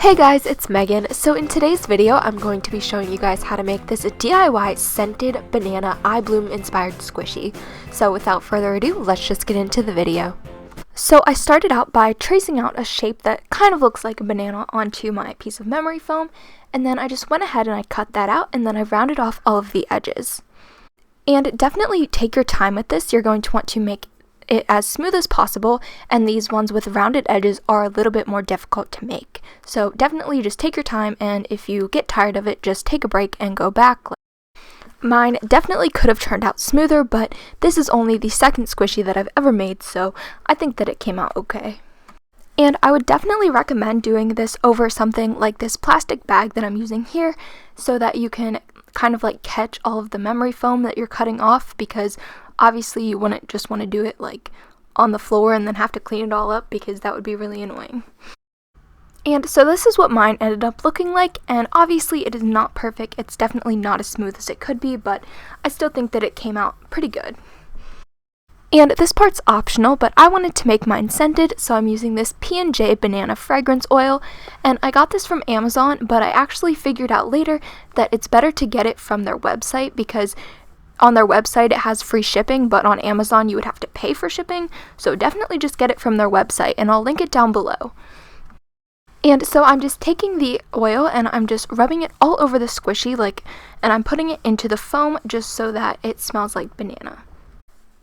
Hey guys, it's Megan. So in today's video, I'm going to be showing you guys how to make this DIY scented banana iBloom inspired squishy. So without further ado, let's just get into the video. So I started out by tracing out a shape that kind of looks like a banana onto my piece of memory foam, and then I just went ahead and I cut that out, and then I rounded off all of the edges. And definitely take your time with this. You're going to want to make it as smooth as possible, and these ones with rounded edges are a little bit more difficult to make. So definitely just take your time, and if you get tired of it, just take a break and go back. Mine definitely could have turned out smoother, but this is only the second squishy that I've ever made, so I think that it came out okay. And I would definitely recommend doing this over something like this plastic bag that I'm using here, so that you can kind of like catch all of the memory foam that you're cutting off, because obviously you wouldn't just want to do it like on the floor and then have to clean it all up, because that would be really annoying. And so this is what mine ended up looking like, and obviously it is not perfect. It's definitely not as smooth as it could be, but I still think that it came out pretty good. And this part's optional, but I wanted to make mine scented, so I'm using this P&J banana fragrance oil, and I got this from Amazon, but I actually figured out later that it's better to get it from their website, because on their website it has free shipping, but on Amazon you would have to pay for shipping, so definitely just get it from their website, and I'll link it down below. And so I'm just taking the oil and I'm just rubbing it all over the squishy, and I'm putting it into the foam just so that it smells like banana.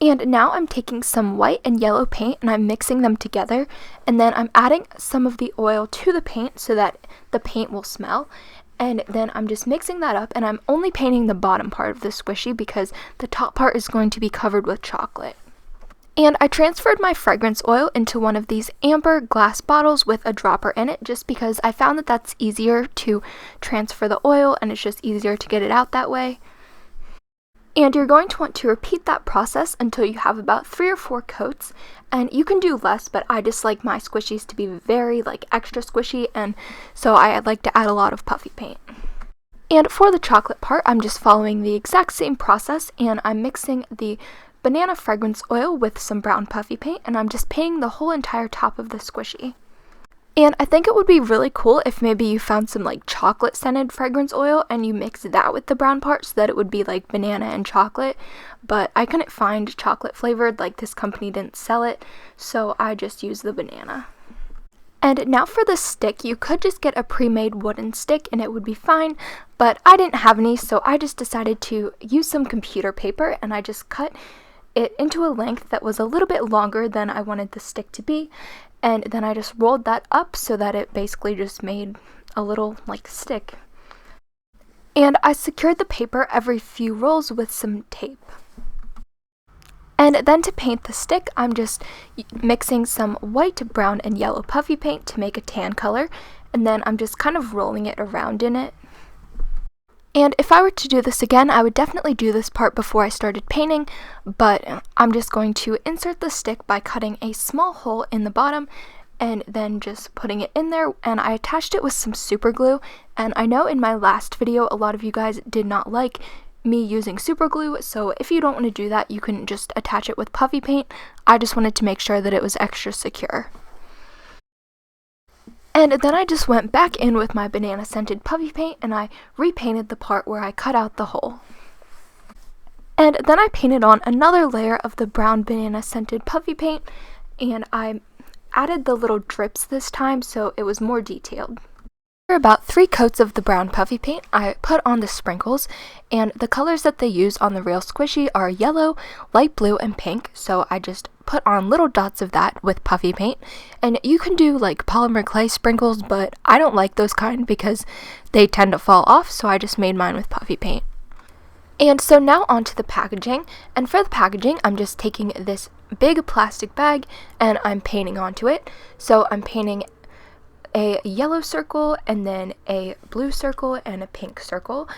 And now I'm taking some white and yellow paint and I'm mixing them together, and then I'm adding some of the oil to the paint so that the paint will smell. And then I'm just mixing that up, and I'm only painting the bottom part of the squishy because the top part is going to be covered with chocolate. And I transferred my fragrance oil into one of these amber glass bottles with a dropper in it, just because I found that that's easier to transfer the oil and it's just easier to get it out that way. And you're going to want to repeat that process until you have about 3 or 4 coats, and you can do less, but I just like my squishies to be very extra squishy, and so I like to add a lot of puffy paint. And for the chocolate part, I'm just following the exact same process, and I'm mixing the banana fragrance oil with some brown puffy paint, and I'm just painting the whole entire top of the squishy. And I think it would be really cool if maybe you found some chocolate scented fragrance oil and you mixed that with the brown part so that it would be like banana and chocolate, but I couldn't find chocolate flavored, this company didn't sell it, so I just used the banana. And now for the stick, you could just get a pre-made wooden stick and it would be fine, but I didn't have any, so I just decided to use some computer paper, and I just cut it into a length that was a little bit longer than I wanted the stick to be, and then I just rolled that up so that it basically just made a little stick. And I secured the paper every few rolls with some tape. And then to paint the stick, I'm just mixing some white, brown, and yellow puffy paint to make a tan color, and then I'm just kind of rolling it around in it. And if I were to do this again, I would definitely do this part before I started painting, but I'm just going to insert the stick by cutting a small hole in the bottom and then just putting it in there, and I attached it with some super glue. And I know in my last video a lot of you guys did not like me using super glue, so if you don't want to do that, you can just attach it with puffy paint. I just wanted to make sure that it was extra secure. And then I just went back in with my banana scented puffy paint and I repainted the part where I cut out the hole. And then I painted on another layer of the brown banana scented puffy paint, and I added the little drips this time so it was more detailed. For about 3 coats of the brown puffy paint, I put on the sprinkles, and the colors that they use on the real squishy are yellow, light blue, and pink, so I just put on little dots of that with puffy paint. And you can do polymer clay sprinkles, but I don't like those kind because they tend to fall off, so I just made mine with puffy paint. And so now onto the packaging, and for the packaging I'm just taking this big plastic bag and I'm painting onto it. So I'm painting a yellow circle and then a blue circle and a pink circle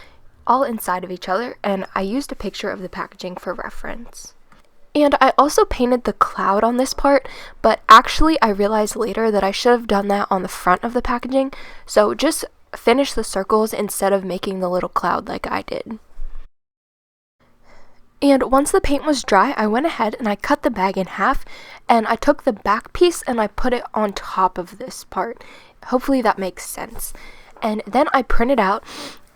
all inside of each other, and I used a picture of the packaging for reference. And I also painted the cloud on this part, but actually I realized later that I should have done that on the front of the packaging, so just finish the circles instead of making the little cloud like I did. And once the paint was dry, I went ahead and I cut the bag in half, and I took the back piece and I put it on top of this part hopefully that makes sense. And then I printed out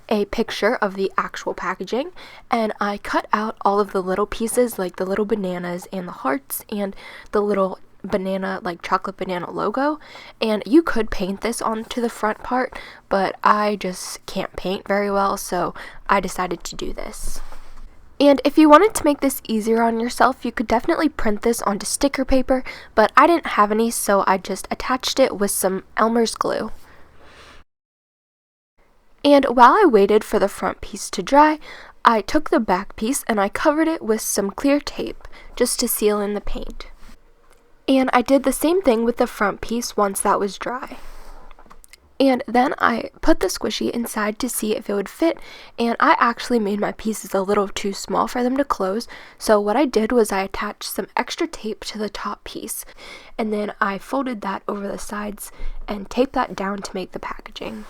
a picture of the actual packaging, and I cut out all of the little pieces, like the little bananas and the hearts and the little banana, like chocolate banana logo. And you could paint this onto the front part, but I just can't paint very well, so I decided to do this. And if you wanted to make this easier on yourself, you could definitely print this onto sticker paper, but I didn't have any, so I just attached it with some Elmer's glue. And while I waited for the front piece to dry, I took the back piece and I covered it with some clear tape just to seal in the paint. And I did the same thing with the front piece once that was dry. And then I put the squishy inside to see if it would fit, and I actually made my pieces a little too small for them to close, so what I did was I attached some extra tape to the top piece, and then I folded that over the sides and taped that down to make the packaging.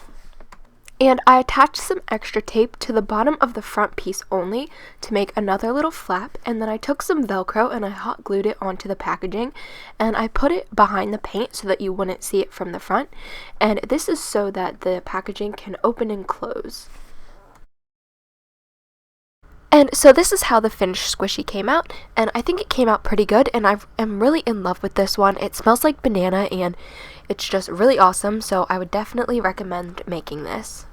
And I attached some extra tape to the bottom of the front piece only to make another little flap, and then I took some Velcro and I hot glued it onto the packaging, and I put it behind the paint so that you wouldn't see it from the front, and this is so that the packaging can open and close. And so this is how the finished squishy came out, and I think it came out pretty good, and I am really in love with this one. It smells like banana, and it's just really awesome, so I would definitely recommend making this.